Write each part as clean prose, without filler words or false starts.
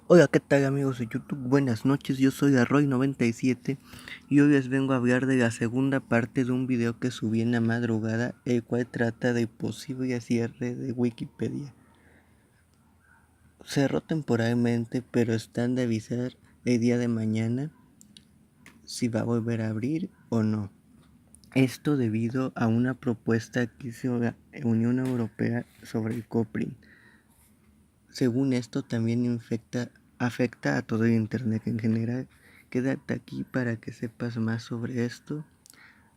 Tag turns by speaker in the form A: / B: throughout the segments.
A: Hola, ¿qué tal amigos de YouTube? Buenas noches, yo soy Arroy97 y hoy les vengo a hablar de la segunda parte de un video que subí en la madrugada, el cual trata de posible cierre de Wikipedia. Cerró temporalmente, pero están de avisar el día de mañana si va a volver a abrir o no. Esto debido a una propuesta que hizo la Unión Europea sobre el Copring. Según esto también afecta a todo el internet en general. Quédate aquí para que sepas más sobre esto.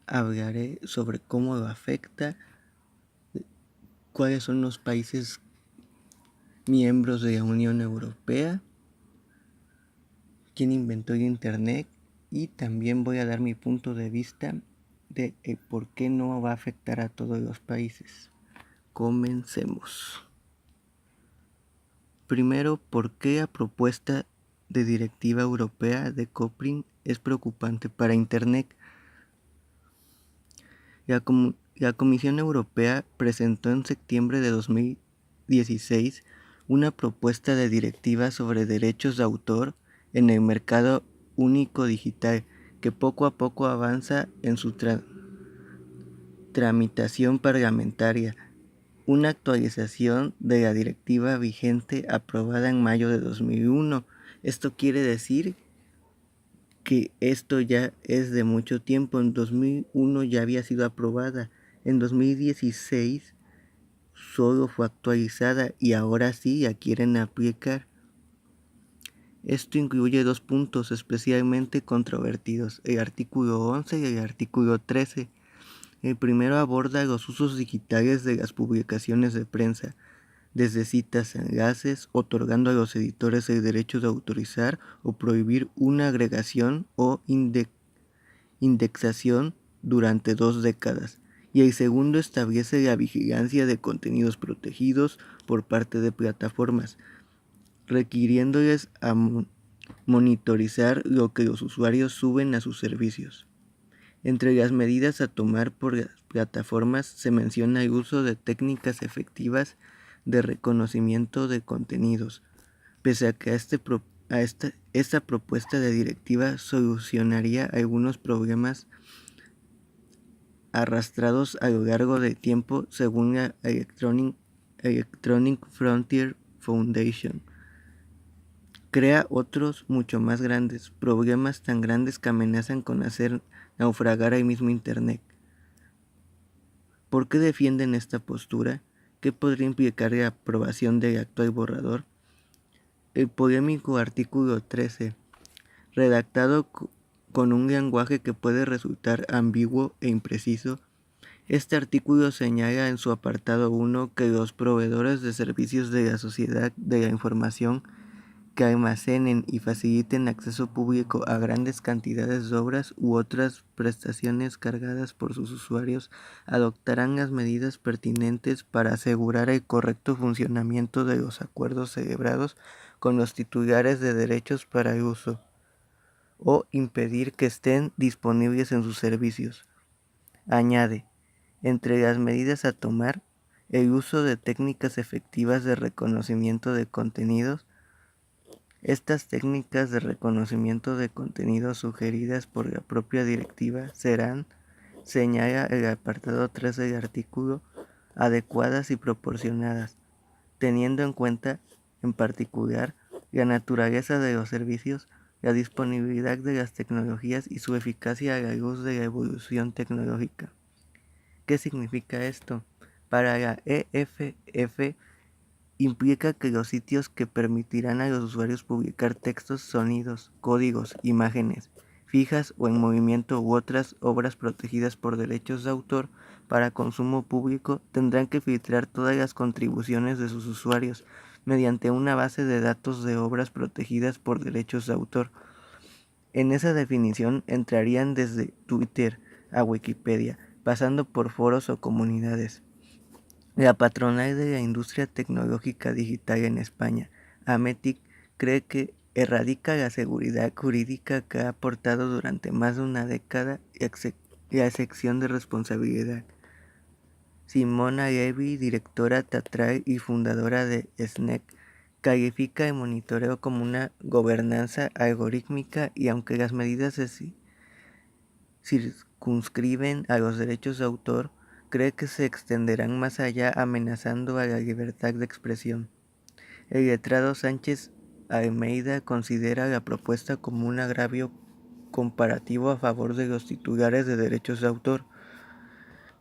A: Hablaré sobre cómo lo afecta, cuáles son los países miembros de la Unión Europea, quién inventó el internet y también voy a dar mi punto de vista de por qué no va a afectar a todos los países. Comencemos. Primero, ¿por qué la propuesta de directiva europea de Copring es preocupante para Internet? La Comisión Europea presentó en septiembre de 2016 una propuesta de directiva sobre derechos de autor en el mercado único digital que poco a poco avanza en su tramitación parlamentaria. Una actualización de la directiva vigente aprobada en mayo de 2001. Esto quiere decir que esto ya es de mucho tiempo. En 2001 ya había sido aprobada. En 2016 solo fue actualizada y ahora sí ya quieren aplicar. Esto incluye dos puntos especialmente controvertidos, el artículo 11 y el artículo 13. El primero aborda los usos digitales de las publicaciones de prensa, desde citas a enlaces, otorgando a los editores el derecho de autorizar o prohibir una agregación o indexación durante 2 décadas. Y el segundo establece la vigilancia de contenidos protegidos por parte de plataformas, requiriéndoles a monitorizar lo que los usuarios suben a sus servicios. Entre las medidas a tomar por las plataformas se menciona el uso de técnicas efectivas de reconocimiento de contenidos, pese a que esta propuesta de directiva solucionaría algunos problemas arrastrados a lo largo del tiempo según la Electronic Frontier Foundation. Crea otros mucho más grandes, problemas tan grandes que amenazan con hacer naufragar el mismo Internet. ¿Por qué defienden esta postura? ¿Qué podría implicar la aprobación del actual borrador? El polémico artículo 13, redactado con un lenguaje que puede resultar ambiguo e impreciso. Este artículo señala en su apartado 1 que los proveedores de servicios de la sociedad de la información que almacenen y faciliten acceso público a grandes cantidades de obras u otras prestaciones cargadas por sus usuarios adoptarán las medidas pertinentes para asegurar el correcto funcionamiento de los acuerdos celebrados con los titulares de derechos para el uso o impedir que estén disponibles en sus servicios. Añade, entre las medidas a tomar, el uso de técnicas efectivas de reconocimiento de contenidos. Estas técnicas de reconocimiento de contenidos sugeridas por la propia directiva serán, señala el apartado 3 del artículo, adecuadas y proporcionadas, teniendo en cuenta, en particular, la naturaleza de los servicios, la disponibilidad de las tecnologías y su eficacia a la luz de la evolución tecnológica. ¿Qué significa esto? Para la EFF implica que los sitios que permitirán a los usuarios publicar textos, sonidos, códigos, imágenes, fijas o en movimiento u otras obras protegidas por derechos de autor para consumo público tendrán que filtrar todas las contribuciones de sus usuarios mediante una base de datos de obras protegidas por derechos de autor. En esa definición entrarían desde Twitter a Wikipedia, pasando por foros o comunidades. La patronal de la industria tecnológica digital en España, Ametic, cree que erradica la seguridad jurídica que ha aportado durante más de una década la sección de responsabilidad. Simona Levy, directora teatral y fundadora de SNEC, califica el monitoreo como una gobernanza algorítmica y aunque las medidas se circunscriben a los derechos de autor, cree que se extenderán más allá amenazando a la libertad de expresión. El letrado Sánchez Almeida considera la propuesta como un agravio comparativo a favor de los titulares de derechos de autor.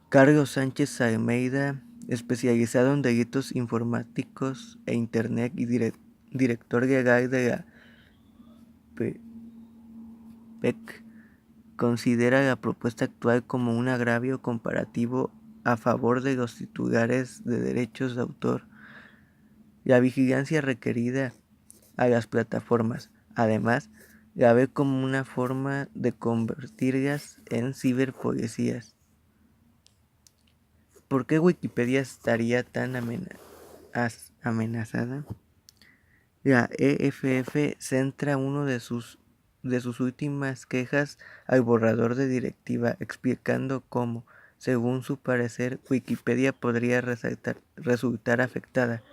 A: Carlos Sánchez Almeida, especializado en delitos informáticos e Internet y director legal de la PEC, considera la propuesta actual como un agravio comparativo a favor de los titulares de derechos de autor. La vigilancia requerida a las plataformas, además, la ve como una forma de convertirlas en ciberpolicías. ¿Por qué Wikipedia estaría tan amenazada? La EFF centra uno de sus últimas quejas al borrador de directiva, explicando cómo, según su parecer, Wikipedia podría resultar afectada.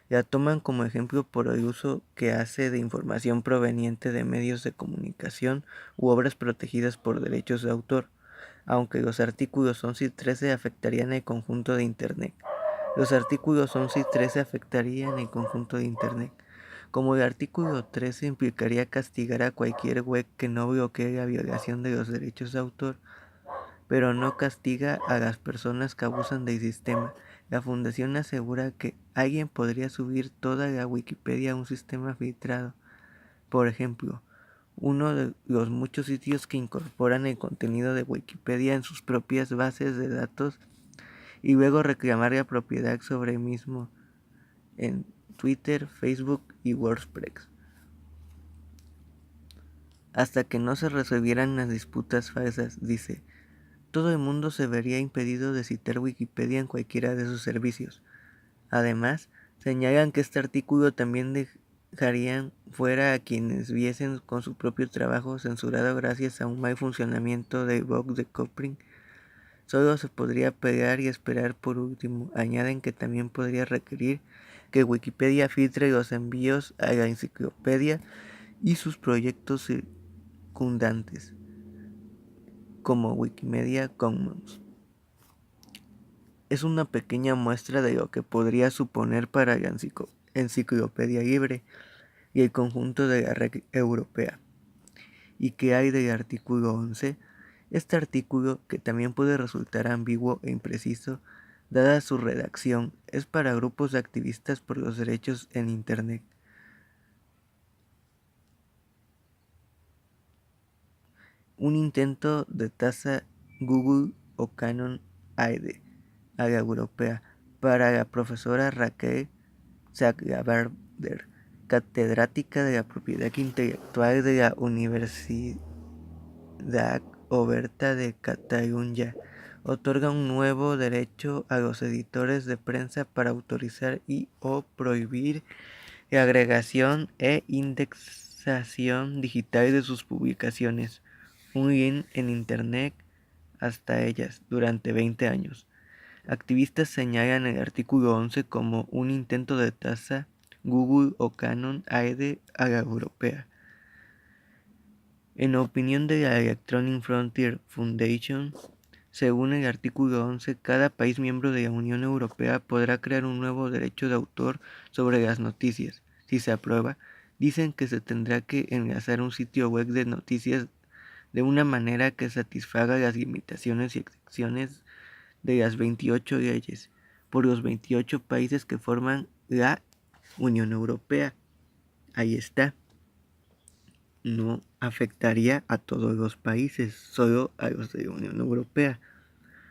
A: La toman como ejemplo por el uso que hace de información proveniente de medios de comunicación u obras protegidas por derechos de autor, aunque los artículos 11 y 13 afectarían el conjunto de Internet. Los artículos 11 y 13 afectarían el conjunto de Internet. Como el artículo 13 implicaría castigar a cualquier web que no bloquee la violación de los derechos de autor, pero no castiga a las personas que abusan del sistema. La fundación asegura que alguien podría subir toda la Wikipedia a un sistema filtrado. Por ejemplo, uno de los muchos sitios que incorporan el contenido de Wikipedia en sus propias bases de datos y luego reclamar la propiedad sobre el mismo en Twitter, Facebook y WordPress. Hasta que no se resolvieran las disputas falsas, dice, todo el mundo se vería impedido de citar Wikipedia en cualquiera de sus servicios. Además, señalan que este artículo también dejarían fuera a quienes viesen con su propio trabajo censurado gracias a un mal funcionamiento del bug de Copring. Solo se podría pegar y esperar. Por último, añaden que también podría requerir que Wikipedia filtre los envíos a la enciclopedia y sus proyectos circundantes, como Wikimedia Commons. Es una pequeña muestra de lo que podría suponer para la enciclopedia libre y el conjunto de la red europea. ¿Y qué hay del artículo 11? Este artículo, que también puede resultar ambiguo e impreciso, dada su redacción, es para grupos de activistas por los derechos en Internet. Un intento de tasa Google o Canon AIDE a la europea para la profesora Raquel Zagrabarder, catedrática de la propiedad intelectual de la Universidad Oberta de Catalunya, otorga un nuevo derecho a los editores de prensa para autorizar y o prohibir la agregación e indexación digital de sus publicaciones, un link en Internet hasta ellas, durante 20 años. Activistas señalan el artículo 11 como un intento de tasa Google o Canon AIDE a la europea. En opinión de la Electronic Frontier Foundation, según el artículo 11, cada país miembro de la Unión Europea podrá crear un nuevo derecho de autor sobre las noticias. Si se aprueba, dicen que se tendrá que enlazar un sitio web de noticias de una manera que satisfaga las limitaciones y excepciones de las 28 leyes por los 28 países que forman la Unión Europea. Ahí está. No afectaría a todos los países, solo a los de la Unión Europea.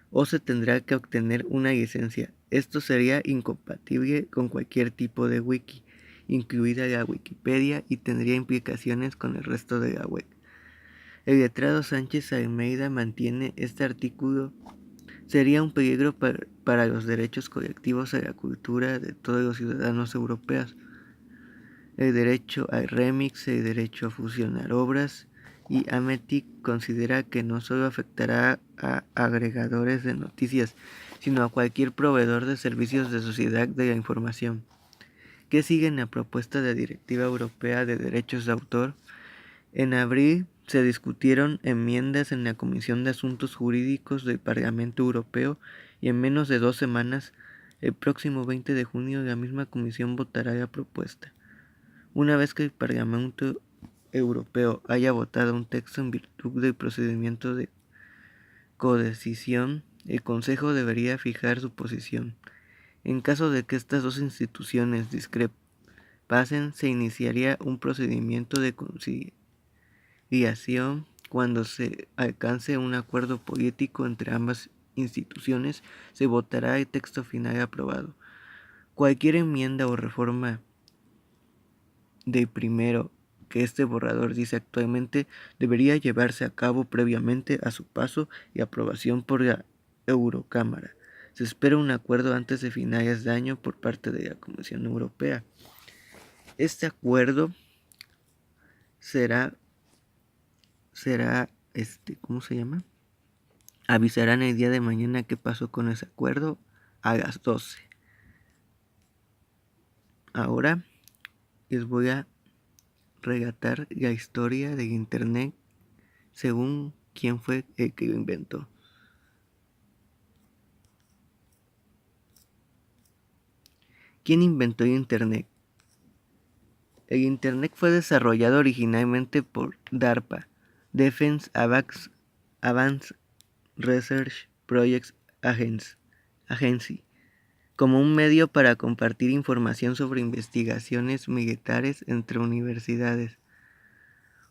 A: O se tendrá que obtener una licencia. Esto sería incompatible con cualquier tipo de wiki, incluida la Wikipedia, y tendría implicaciones con el resto de la web. El letrado Sánchez Almeida mantiene este artículo sería un peligro para los derechos colectivos a la cultura de todos los ciudadanos europeos. El derecho al remix, el derecho a fusionar obras, y Ametic considera que no solo afectará a agregadores de noticias, sino a cualquier proveedor de servicios de sociedad de la información. ¿Qué sigue en la propuesta de Directiva Europea de Derechos de Autor? En abril se discutieron enmiendas en la Comisión de Asuntos Jurídicos del Parlamento Europeo y en menos de 2 semanas, el próximo 20 de junio, la misma comisión votará la propuesta. Una vez que el Parlamento Europeo haya votado un texto en virtud del procedimiento de codecisión, el Consejo debería fijar su posición. En caso de que estas dos instituciones discrepasen, se iniciaría un procedimiento de conciliación. Cuando se alcance un acuerdo político entre ambas instituciones, se votará el texto final aprobado. Cualquier enmienda o reforma del primero que este borrador dice actualmente debería llevarse a cabo previamente a su paso y aprobación por la Eurocámara. Se espera un acuerdo antes de finales de año por parte de la Comisión Europea. Este acuerdo será ¿cómo se llama? Avisarán el día de mañana qué pasó con ese acuerdo a las 12. Ahora les voy a relatar la historia del Internet según quién fue el que lo inventó. ¿Quién inventó el Internet? El Internet fue desarrollado originalmente por DARPA, Defense Advanced Research Projects Agency, como un medio para compartir información sobre investigaciones militares entre universidades.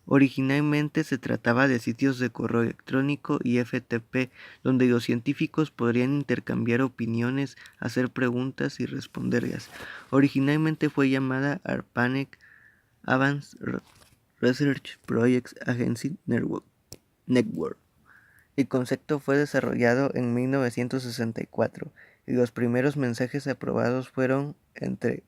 A: Originalmente se trataba de sitios de correo electrónico y FTP, donde los científicos podrían intercambiar opiniones, hacer preguntas y responderlas. Originalmente fue llamada ARPANET, Advanced Research Projects Agency Network. El concepto fue desarrollado en 1964 y los primeros mensajes aprobados fueron entre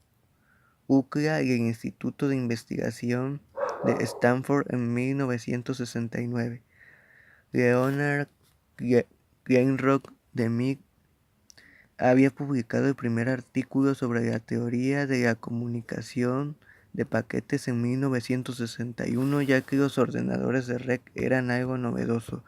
A: UCLA y el Instituto de Investigación de Stanford en 1969. Leonard Kleinrock de MIT había publicado el primer artículo sobre la teoría de la comunicación de paquetes en 1961, ya que los ordenadores de REC eran algo novedoso.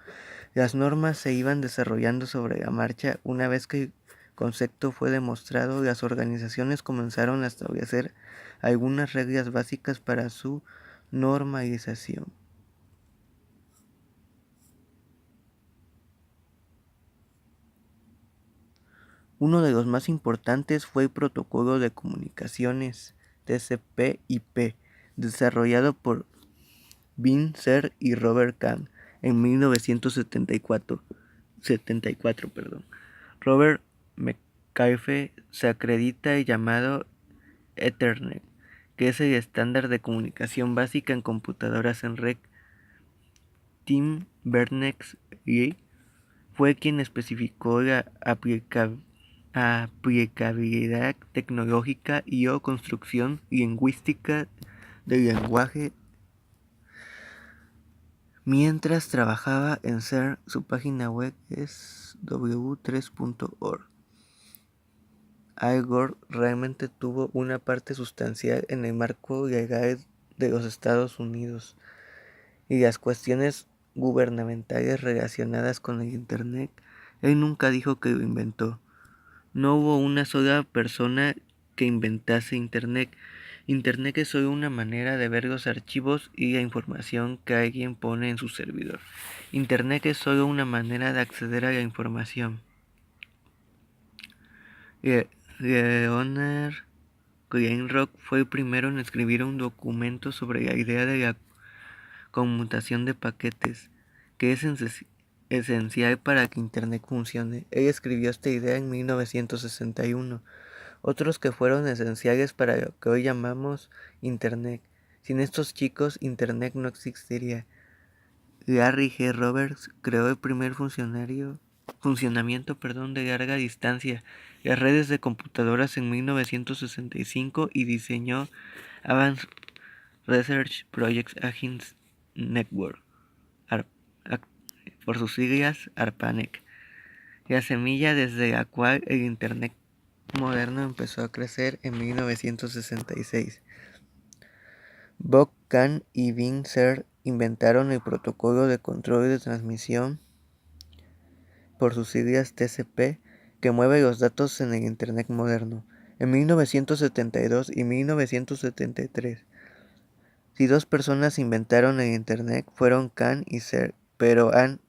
A: Las normas se iban desarrollando sobre la marcha. Una vez que el concepto fue demostrado, las organizaciones comenzaron a establecer algunas reglas básicas para su normalización. Uno de los más importantes fue el Protocolo de Comunicaciones TCP/IP, desarrollado por Vint Cerf y Robert Kahn en 1974. Robert McAfee se acredita el llamado Ethernet, que es el estándar de comunicación básica en computadoras en red. Tim Berners-Lee fue quien especificó la aplicabilidad tecnológica y o construcción lingüística del lenguaje. Mientras trabajaba en CERN, su página web es w3.org. Al Gore realmente tuvo una parte sustancial en el marco legal de los Estados Unidos y las cuestiones gubernamentales relacionadas con el Internet. Él nunca dijo que lo inventó. No hubo una sola persona que inventase Internet. Internet es solo una manera de ver los archivos y la información que alguien pone en su servidor. Internet es solo una manera de acceder a la información. Leonard Kleinrock fue el primero en escribir un documento sobre la idea de la conmutación de paquetes, que es esencial para que Internet funcione. Él escribió esta idea en 1961. Otros que fueron esenciales para lo que hoy llamamos Internet. Sin estos chicos, Internet no existiría. Larry G. Roberts creó el primer funcionamiento de larga distancia, las redes de computadoras en 1965 y diseñó Advanced Research Projects Agency Network, por sus siglas ARPANET, la semilla desde la cual el Internet moderno empezó a crecer en 1966. Bob Kahn y Bing Zer inventaron el protocolo de control de transmisión, por sus siglas TCP, que mueve los datos en el Internet moderno, en 1972 y 1973. Si dos personas inventaron el Internet, fueron Kahn y Zer, pero han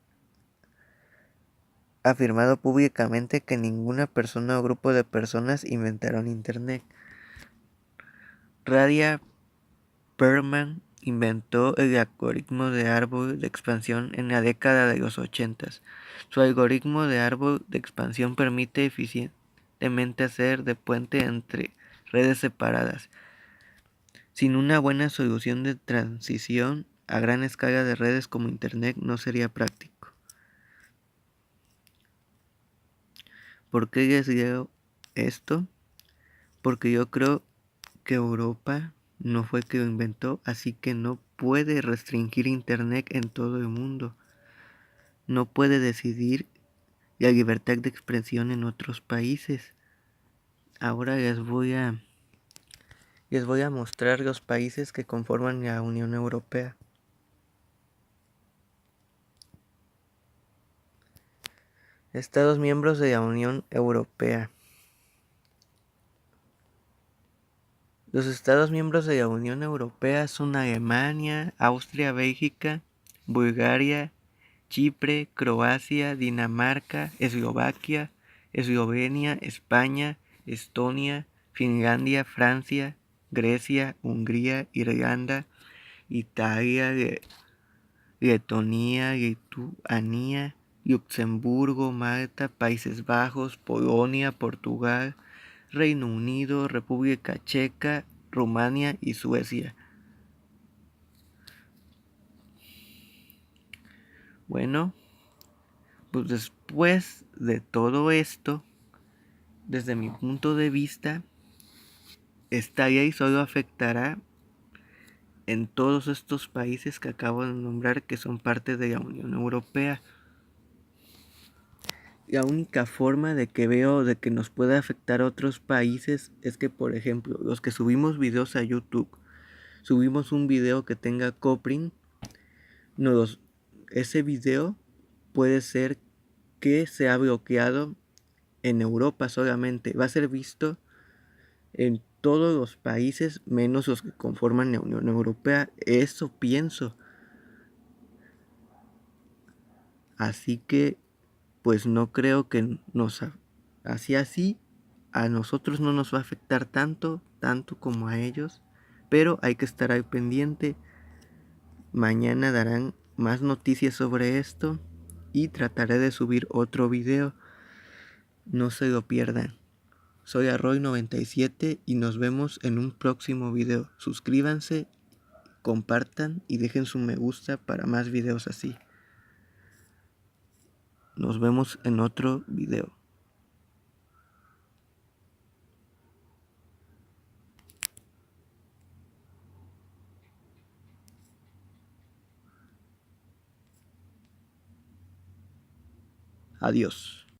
A: afirmado públicamente que ninguna persona o grupo de personas inventaron Internet. Radia Perlman inventó el algoritmo de árbol de expansión en la década de los 80. Su algoritmo de árbol de expansión permite eficientemente hacer de puente entre redes separadas. Sin una buena solución de transición a gran escala de redes como Internet no sería práctico. ¿Por qué les leo esto? Porque yo creo que Europa no fue que lo inventó, así que no puede restringir Internet en todo el mundo. No puede decidir la libertad de expresión en otros países. Ahora les voy a mostrar los países que conforman la Unión Europea. Estados miembros de la Unión Europea. Los Estados miembros de la Unión Europea son Alemania, Austria, Bélgica, Bulgaria, Chipre, Croacia, Dinamarca, Eslovaquia, Eslovenia, España, Estonia, Finlandia, Francia, Grecia, Hungría, Irlanda, Italia, Letonia, Lituania, Luxemburgo, Malta, Países Bajos, Polonia, Portugal, Reino Unido, República Checa, Rumania y Suecia. Bueno, pues después de todo esto, desde mi punto de vista, esta ley solo afectará en todos estos países que acabo de nombrar que son parte de la Unión Europea. La única forma de que veo de que nos pueda afectar a otros países es que, por ejemplo, los que subimos videos a YouTube, subimos un video que tenga copyright, ese video puede ser que sea bloqueado en Europa solamente. Va a ser visto en todos los países menos los que conforman la Unión Europea. Eso pienso. Así que pues no creo que así a nosotros no nos va a afectar tanto como a ellos, pero hay que estar al pendiente. Mañana darán más noticias sobre esto y trataré de subir otro video. No se lo pierdan. Soy Arroy97 y nos vemos en un próximo video. Suscríbanse, compartan y dejen su me gusta para más videos así. Nos vemos en otro video. Adiós.